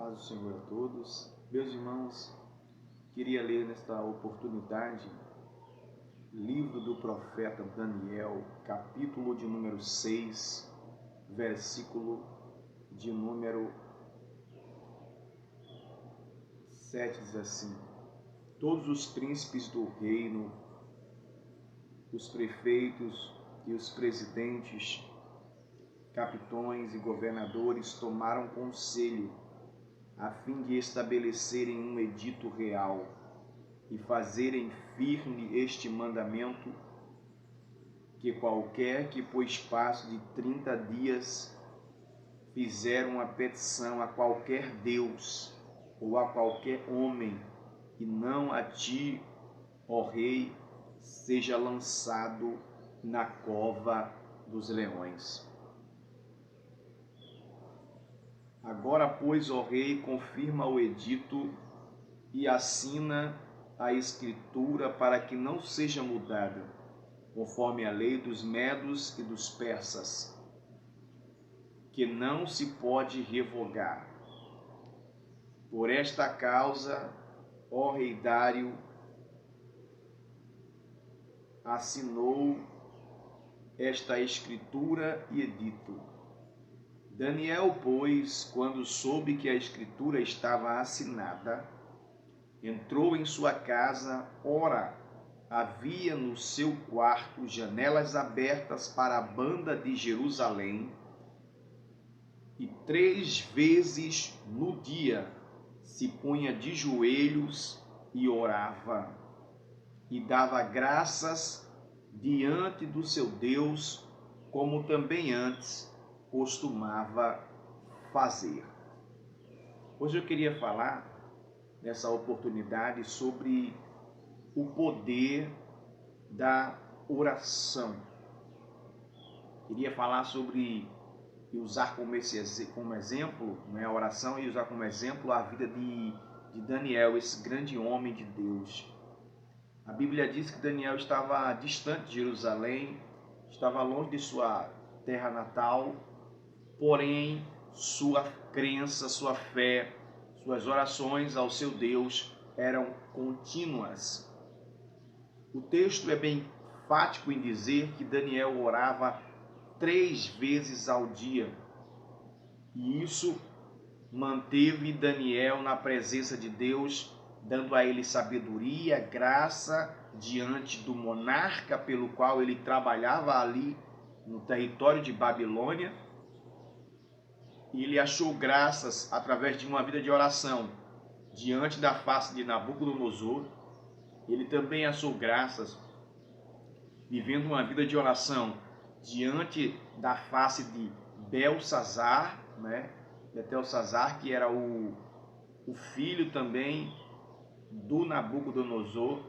Paz do Senhor a todos. Meus irmãos, queria ler nesta oportunidade livro do profeta Daniel, capítulo de número 6, versículo de número 7, diz assim: Todos os príncipes do reino, os prefeitos e os presidentes, capitões e governadores tomaram conselho a fim de estabelecerem um edito real e fazerem firme este mandamento, que qualquer que por espaço de 30 dias fizer uma petição a qualquer Deus ou a qualquer homem, e não a ti, ó rei, seja lançado na cova dos leões. Agora, pois, ó rei, confirma o edito e assina a escritura para que não seja mudada, conforme a lei dos medos e dos persas, que não se pode revogar. Por esta causa, ó rei Dário, assinou esta escritura e edito. Daniel, pois, quando soube que a escritura estava assinada, entrou em sua casa. Ora, havia no seu quarto janelas abertas para a banda de Jerusalém, e 3 vezes no dia se punha de joelhos e orava, e dava graças diante do seu Deus, como também antes costumava fazer. Hoje eu queria falar, nessa oportunidade, sobre o poder da oração. Queria falar sobre e usar como exemplo, a oração, e usar como exemplo a vida de Daniel, esse grande homem de Deus. A Bíblia diz que Daniel estava distante de Jerusalém, estava longe de sua terra natal, porém sua crença, sua fé, suas orações ao seu Deus eram contínuas. O texto é bem enfático em dizer que Daniel orava 3 vezes ao dia, e isso manteve Daniel na presença de Deus, dando a ele sabedoria, graça diante do monarca pelo qual ele trabalhava ali no território de Babilônia. E ele achou graças através de uma vida de oração diante da face de Nabucodonosor. Ele também achou graças vivendo uma vida de oração diante da face de Belsazar, Belsazar, que era o filho também do Nabucodonosor.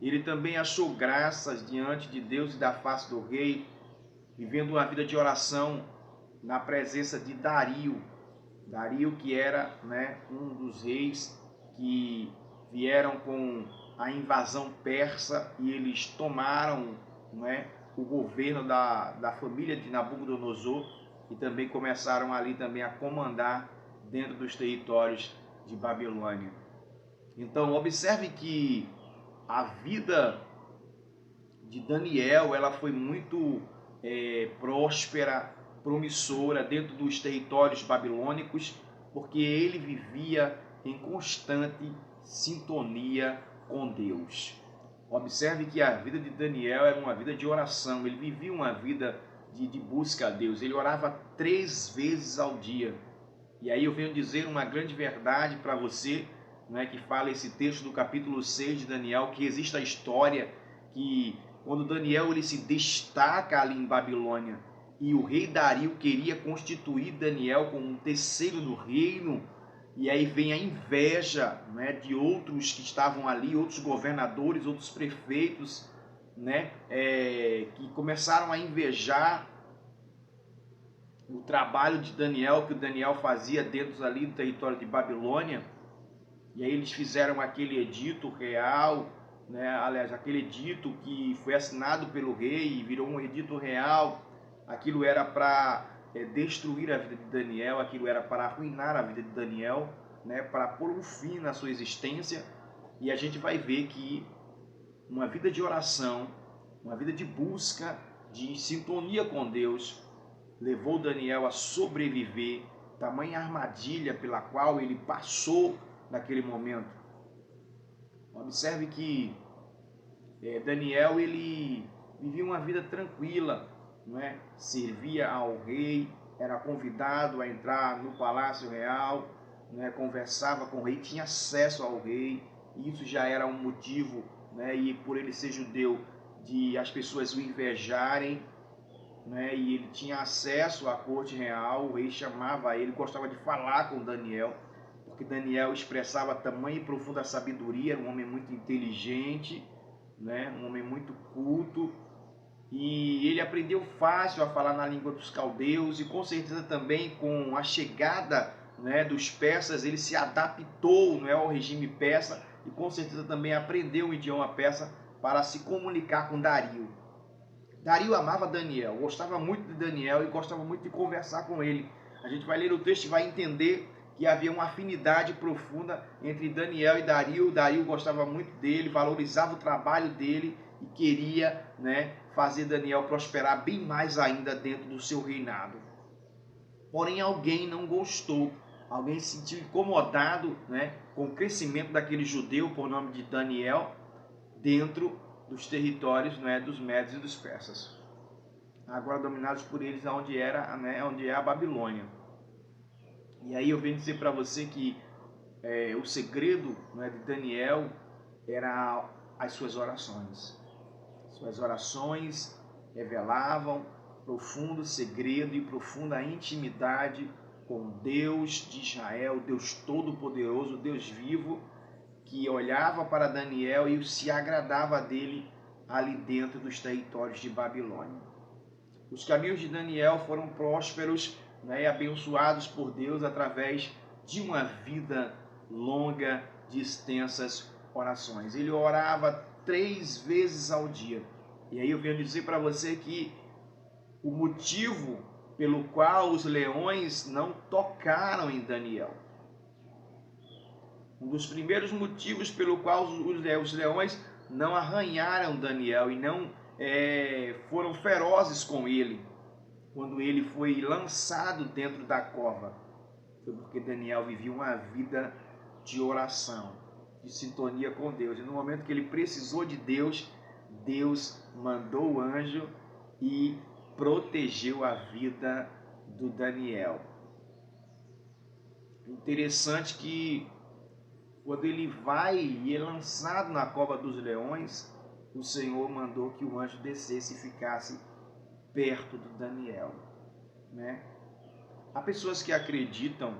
Ele também achou graças diante de Deus e da face do rei, vivendo uma vida de oração na presença de Dario, que era um dos reis que vieram com a invasão persa, e eles tomaram o governo da família de Nabucodonosor, e também começaram ali também a comandar dentro dos territórios de Babilônia. Então observe que a vida de Daniel ela foi muito próspera, promissora dentro dos territórios babilônicos, porque ele vivia em constante sintonia com Deus. Observe que a vida de Daniel era uma vida de oração, ele vivia uma vida de busca a Deus, ele orava 3 vezes ao dia. E aí eu venho dizer uma grande verdade para você, que fala esse texto do capítulo 6 de Daniel, que existe a história que quando Daniel ele se destaca ali em Babilônia, e o rei Dario queria constituir Daniel como um terceiro no reino, e aí vem a inveja de outros que estavam ali, outros governadores, outros prefeitos, que começaram a invejar o trabalho de Daniel, que o Daniel fazia dentro ali do território de Babilônia. E aí eles fizeram aquele edito real, aquele edito que foi assinado pelo rei e virou um edito real. Aquilo era para destruir a vida de Daniel, aquilo era para arruinar a vida de Daniel. né, para pôr um fim na sua existência, e a gente vai ver que uma vida de oração, uma vida de busca, de sintonia com Deus, levou Daniel a sobreviver tamanha armadilha pela qual ele passou naquele momento. Observe que Daniel, ele vivia uma vida tranquila, não é? Servia ao rei, era convidado a entrar no palácio real, não é? Conversava com o rei, tinha acesso ao rei. Isso já era um motivo, né? E por ele ser judeu, de as pessoas o invejarem, né? E ele tinha acesso à corte real, o rei chamava ele, gostava de falar com Daniel, porque Daniel expressava tamanha e profunda sabedoria, era um homem muito inteligente, né? Um homem muito culto, e ele aprendeu fácil a falar na língua dos caldeus, e com certeza também com a chegada, né, dos persas, ele se adaptou, né, ao regime persa, e com certeza também aprendeu o idioma persa para se comunicar com Dario. Dario amava Daniel, gostava muito de Daniel e gostava muito de conversar com ele. A gente vai ler o texto e vai entender que havia uma afinidade profunda entre Daniel e Dario. Dario gostava muito dele, valorizava o trabalho dele e queria, né, fazer Daniel prosperar bem mais ainda dentro do seu reinado. Porém, alguém não gostou, alguém se sentiu incomodado, né, com o crescimento daquele judeu por nome de Daniel dentro dos territórios, né, dos Médios e dos Persas, agora dominados por eles, onde é a Babilônia. E aí eu venho dizer para você que o segredo, né, de Daniel era as suas orações. Suas orações revelavam profundo segredo e profunda intimidade com Deus de Israel, Deus Todo-Poderoso, Deus vivo, que olhava para Daniel e se agradava dele ali dentro dos territórios de Babilônia. Os caminhos de Daniel foram prósperos, né, e abençoados por Deus através de uma vida longa de extensas orações. Ele orava 3 vezes ao dia. E aí eu venho dizer para você que o motivo pelo qual os leões não tocaram em Daniel, um dos primeiros motivos pelo qual os leões não arranharam Daniel e não foram ferozes com ele quando ele foi lançado dentro da cova, foi porque Daniel vivia uma vida de oração, de sintonia com Deus. E no momento que ele precisou de Deus, Deus mandou o anjo e protegeu a vida do Daniel. Interessante que quando ele vai e é lançado na cova dos leões, o Senhor mandou que o anjo descesse e ficasse perto do Daniel, né? Há pessoas que acreditam,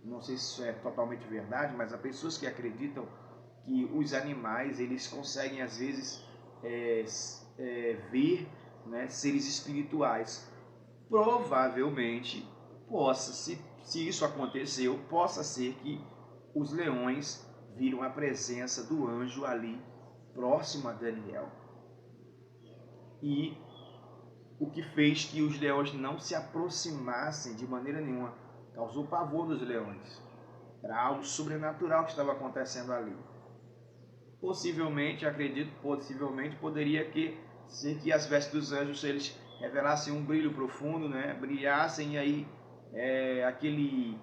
não sei se isso é totalmente verdade, mas há pessoas que acreditam que os animais, eles conseguem às vezes ver, né, seres espirituais. Provavelmente possa, se isso aconteceu, possa ser que os leões viram a presença do anjo ali próximo a Daniel, e o que fez que os leões não se aproximassem de maneira nenhuma, causou pavor dos leões. Era algo sobrenatural que estava acontecendo ali. Possivelmente, acredito, poderia ser que as vestes dos anjos, eles revelassem um brilho profundo, né? Brilhassem, e aí aquele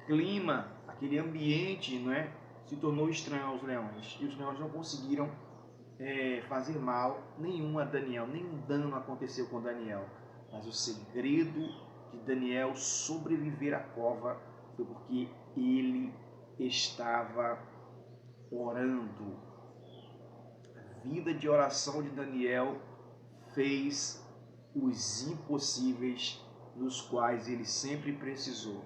clima, aquele ambiente, né, se tornou estranho aos leões. E os leões não conseguiram fazer mal nenhum a Daniel, nenhum dano aconteceu com Daniel. Mas o segredo de Daniel sobreviver à cova foi porque ele estava orando. A vida de oração de Daniel fez os impossíveis dos quais ele sempre precisou.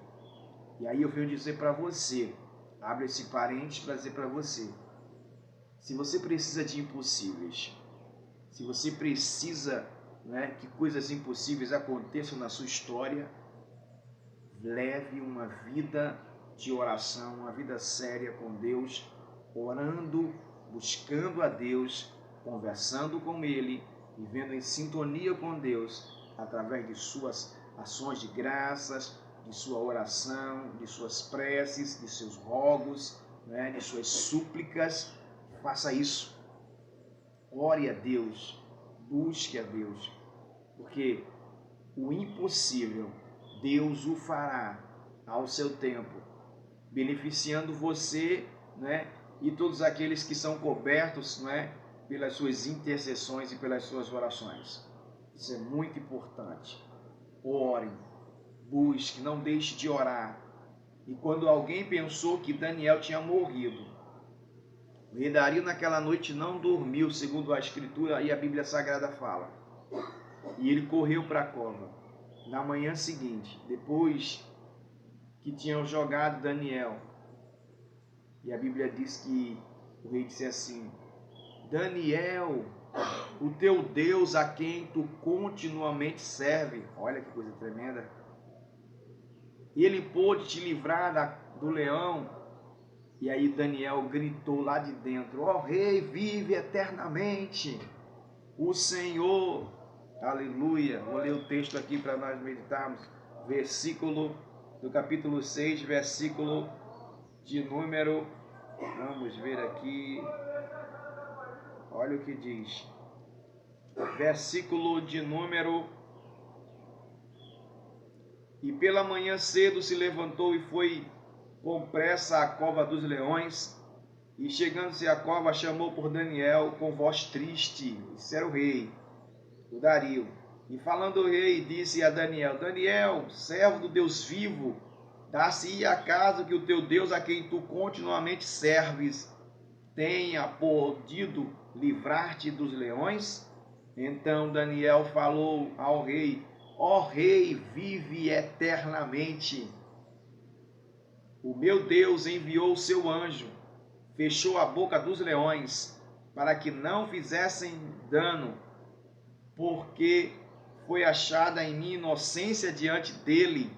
E aí eu venho dizer para você, abre esse parênteses para dizer para você, se você precisa de impossíveis, se você precisa, né, que coisas impossíveis aconteçam na sua história, leve uma vida de oração, uma vida séria com Deus, orando, buscando a Deus, conversando com Ele, vivendo em sintonia com Deus, através de suas ações de graças, de sua oração, de suas preces, de seus rogos, né, de suas súplicas. Faça isso. Ore a Deus, busque a Deus, porque o impossível Deus o fará ao seu tempo, beneficiando você, né, e todos aqueles que são cobertos, né, pelas suas intercessões e pelas suas orações. Isso é muito importante. Ore, busque, não deixe de orar. E quando alguém pensou que Daniel tinha morrido, o rei Dario naquela noite não dormiu, segundo a Escritura e a Bíblia Sagrada fala. E ele correu para a cova. Na manhã seguinte, depois que tinham jogado Daniel, e a Bíblia diz que o rei disse assim: Daniel, o teu Deus a quem tu continuamente serve, olha que coisa tremenda, ele pôde te livrar do leão. E aí Daniel gritou lá de dentro: ó rei, vive eternamente o Senhor. Aleluia. Vou ler o texto aqui para nós meditarmos. Versículo do capítulo 6, versículo de número, vamos ver aqui, olha o que diz. Versículo de número: e pela manhã cedo se levantou e foi com pressa à cova dos leões, e chegando-se à cova, chamou por Daniel com voz triste. Esse era o rei, o Dario. E falando o rei, disse a Daniel: Daniel, servo do Deus vivo, dá-se-ia acaso que o teu Deus, a quem tu continuamente serves, tenha podido livrar-te dos leões? Então Daniel falou ao rei: ó rei, vive eternamente. O meu Deus enviou o seu anjo, fechou a boca dos leões, para que não fizessem dano, porque foi achada em mim inocência diante dele.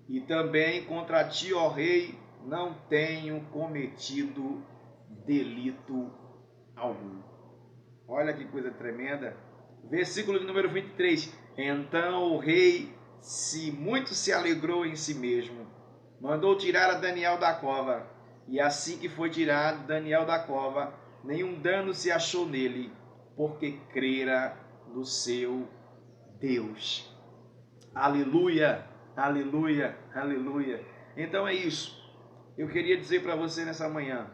E também contra ti, ó rei, não tenho cometido delito algum. Olha que coisa tremenda. Versículo de número 23. Então o rei muito se alegrou em si mesmo, mandou tirar a Daniel da cova, e assim que foi tirado Daniel da cova, nenhum dano se achou nele, porque crera no seu Deus. Aleluia, aleluia, aleluia. Então é isso. Eu queria dizer para você nessa manhã,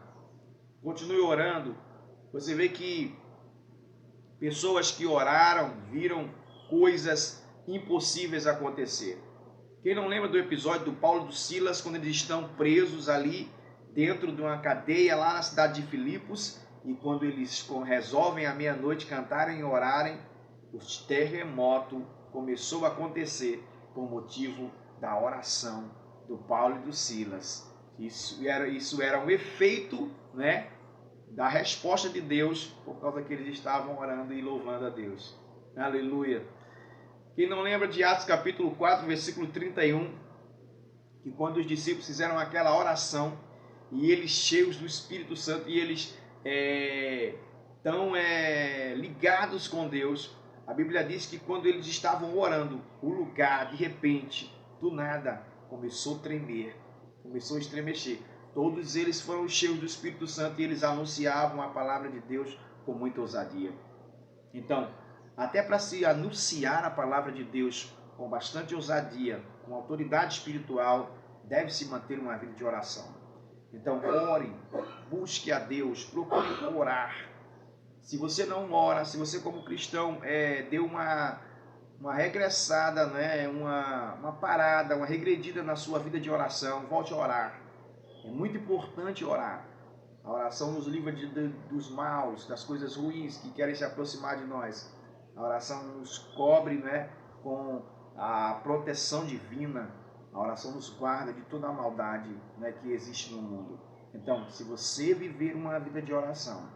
continue orando. Você vê que pessoas que oraram viram coisas impossíveis acontecer. Quem não lembra do episódio do Paulo e do Silas, quando eles estão presos ali dentro de uma cadeia lá na cidade de Filipos, e quando eles resolvem à meia-noite cantarem e orarem, o terremoto começou a acontecer por motivo da oração do Paulo e do Silas. Isso era um efeito, né, da resposta de Deus, por causa que eles estavam orando e louvando a Deus. Aleluia. Quem não lembra de Atos capítulo 4, versículo 31, que quando os discípulos fizeram aquela oração, e eles cheios do Espírito Santo, e eles tão ligados com Deus, a Bíblia diz que quando eles estavam orando, o lugar, de repente, do nada, começou a tremer, começou a estremecer. Todos eles foram cheios do Espírito Santo e eles anunciavam a palavra de Deus com muita ousadia. Então, até para se anunciar a palavra de Deus com bastante ousadia, com autoridade espiritual, deve-se manter uma vida de oração. Então, ore, busque a Deus, procure orar. Se você não ora, se você como cristão deu uma regressada, né, uma parada, uma regredida na sua vida de oração, volte a orar. É muito importante orar. A oração nos livra dos maus, das coisas ruins que querem se aproximar de nós. A oração nos cobre, né, com a proteção divina. A oração nos guarda de toda a maldade, né, que existe no mundo. Então, se você viver uma vida de oração,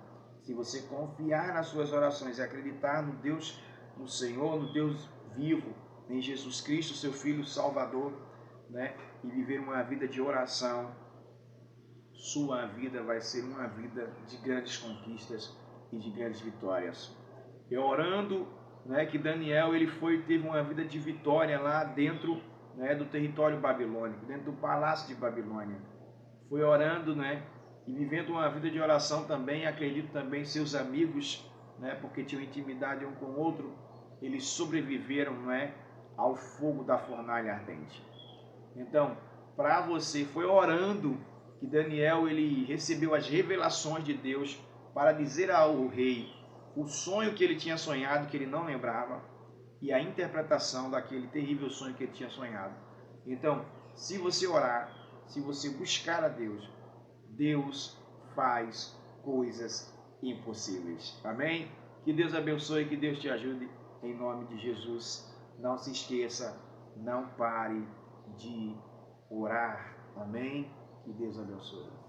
se você confiar nas suas orações e acreditar no Deus, no Senhor, no Deus vivo, em Jesus Cristo, seu Filho Salvador, né, e viver uma vida de oração, sua vida vai ser uma vida de grandes conquistas e de grandes vitórias. E orando, né, que Daniel teve uma vida de vitória lá dentro né, do território babilônico, dentro do palácio de Babilônia. Foi orando, né, e vivendo uma vida de oração também. Acredito também seus amigos, né, porque tinham intimidade um com o outro, eles sobreviveram, né, ao fogo da fornalha ardente. Então, para você, foi orando que Daniel ele recebeu as revelações de Deus para dizer ao rei o sonho que ele tinha sonhado, que ele não lembrava, e a interpretação daquele terrível sonho que ele tinha sonhado. Então, se você orar, se você buscar a Deus, Deus faz coisas impossíveis. Amém? Que Deus abençoe, que Deus te ajude, em nome de Jesus. Não se esqueça, não pare de orar. Amém? Que Deus abençoe.